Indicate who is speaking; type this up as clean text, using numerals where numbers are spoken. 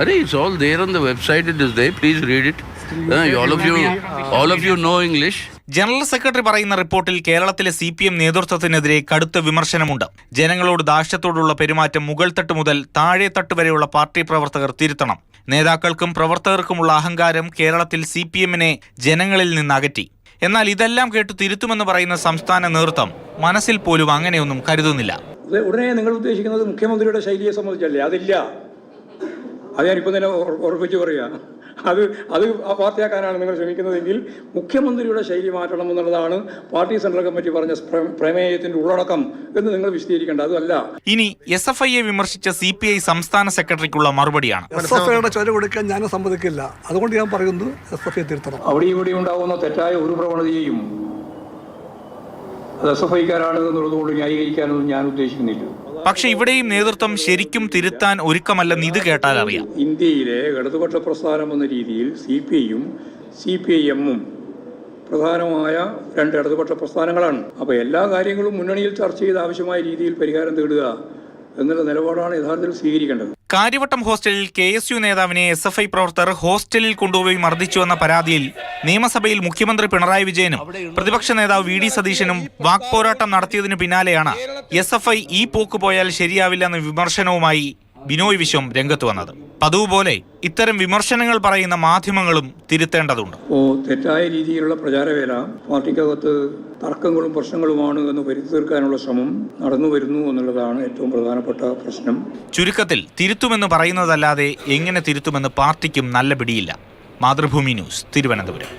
Speaker 1: It's all there on the website. It is there. Please read it. All of you know English.
Speaker 2: General secretary പറയുന്ന റിപ്പോർട്ടിൽ കേരളത്തിലെ CPM നേതൃത്വത്തിനെതിരെ കടുത്ത വിമർശനമുണ്ട്. ജനങ്ങളോട് ധാർഷ്ട്യത്തോടുള്ള പെരുമാറ്റം മുകൾ തട്ട് മുതൽ താഴെ തട്ട് വരെയുള്ള പാർട്ടി പ്രവർത്തകർ തിരുത്തണം. നേതാക്കൾക്കും പ്രവർത്തകർക്കുമുള്ള അഹങ്കാരം കേരളത്തിൽ CPM-നെ ജനങ്ങളിൽ നിന്ന് അകറ്റി. എന്നാൽ ഇതെല്ലാം കേട്ട് തിരുത്തുമെന്ന് പറയുന്ന സംസ്ഥാന നേതൃത്വം മനസ്സിൽ പോലും അങ്ങനെയൊന്നും കരുതുന്നില്ല.
Speaker 3: ഉടനെ നിങ്ങൾ ഉദ്ദേശിക്കുന്നത് മുഖ്യമന്ത്രിയുടെ ശൈലിയെ സംബന്ധിച്ചല്ലേ? അതില്ല. അത് ഞാനിപ്പോൾ തന്നെ ഉറപ്പിച്ച് പറയാം. അത് വാർത്തയാക്കാനാണ് നിങ്ങൾ ശ്രമിക്കുന്നതെങ്കിൽ മുഖ്യമന്ത്രിയുടെ ശൈലി മാറ്റണം എന്നുള്ളതാണ് പാർട്ടി സെൻട്രൽ കമ്മിറ്റി പറഞ്ഞ പ്രമേയത്തിന്റെ ഉള്ളടക്കം എന്ന് നിങ്ങൾ വിശദീകരിക്കേണ്ട. അതല്ല.
Speaker 2: ഇനി SFIയെ വിമർശിച്ച CPI സംസ്ഥാന സെക്രട്ടറിക്കുള്ള മറുപടിയാണ്.
Speaker 4: SFIയുടെ ചൊര കൊടുക്കാൻ ഞാൻ സമ്മതിക്കില്ല. അതുകൊണ്ട് ഞാൻ പറയുന്നു SFI തിരുത്തണം.
Speaker 3: അവിടെ ഇവിടെ ഉണ്ടാകുന്ന തെറ്റായ ഒരു പ്രവണതയെയും അത് SFIക്കാരാണ് എന്നുള്ളതുകൊണ്ട് ന്യായീകരിക്കാനൊന്നും ഞാൻ ഉദ്ദേശിക്കുന്നില്ല.
Speaker 2: പക്ഷെ ഇവിടെയും നേതൃത്വം ശരിക്കും തിരുത്താൻ ഒരുക്കമല്ലെന്ന് ഇത് കേട്ടാൽ അറിയാം.
Speaker 3: ഇന്ത്യയിലെ ഇടതുപക്ഷ പ്രസ്ഥാനം എന്ന രീതിയിൽ CPIയും CPIM-ഉം പ്രധാനമായ രണ്ട് ഇടതുപക്ഷ പ്രസ്ഥാനങ്ങളാണ്. അപ്പോൾ എല്ലാ കാര്യങ്ങളും മുന്നണിയിൽ ചർച്ച ചെയ്ത് ആവശ്യമായ രീതിയിൽ പരിഹാരം തേടുക എന്നുള്ള നിലപാടാണ് യഥാർത്ഥത്തിൽ സ്വീകരിക്കേണ്ടത്.
Speaker 2: കാര്യവട്ടം ഹോസ്റ്റലിൽ KSU നേതാവിനെ SFI പ്രവർത്തകർ ഹോസ്റ്റലിൽ കൊണ്ടുപോയി മർദ്ദിച്ചുവെന്ന പരാതിയിൽ നിയമസഭയിൽ മുഖ്യമന്ത്രി പിണറായി വിജയനും പ്രതിപക്ഷ നേതാവ് VD സതീശനും വാക്പോരാട്ടം നടത്തിയതിനു പിന്നാലെയാണ് SFI ഈ പോക്ക് പോയാൽ ശരിയാവില്ലെന്ന വിമർശനവുമായി ബിനോയ് വിശ്വം രംഗത്ത് വന്നത്. പതിവുപോലെ ഇത്തരം വിമർശനങ്ങൾ പറയുന്ന മാധ്യമങ്ങളും തിരുത്തേണ്ടതുണ്ട്.
Speaker 3: തെറ്റായ രീതിയിലുള്ള പ്രചാരവേല, പാർട്ടിക്കകത്ത് തർക്കങ്ങളും പ്രശ്നങ്ങളുമാണ് എന്ന് വരുത്തി തീർക്കാനുള്ള ശ്രമം നടന്നു വരുന്നു എന്നുള്ളതാണ് ഏറ്റവും പ്രധാനപ്പെട്ട പ്രശ്നം.
Speaker 2: ചുരുക്കത്തിൽ തിരുത്തുമെന്ന് പറയുന്നതല്ലാതെ എങ്ങനെ തിരുത്തുമെന്ന് പാർട്ടിക്കും നല്ല പിടിയില്ല. മാതൃഭൂമി ന്യൂസ്, തിരുവനന്തപുരം.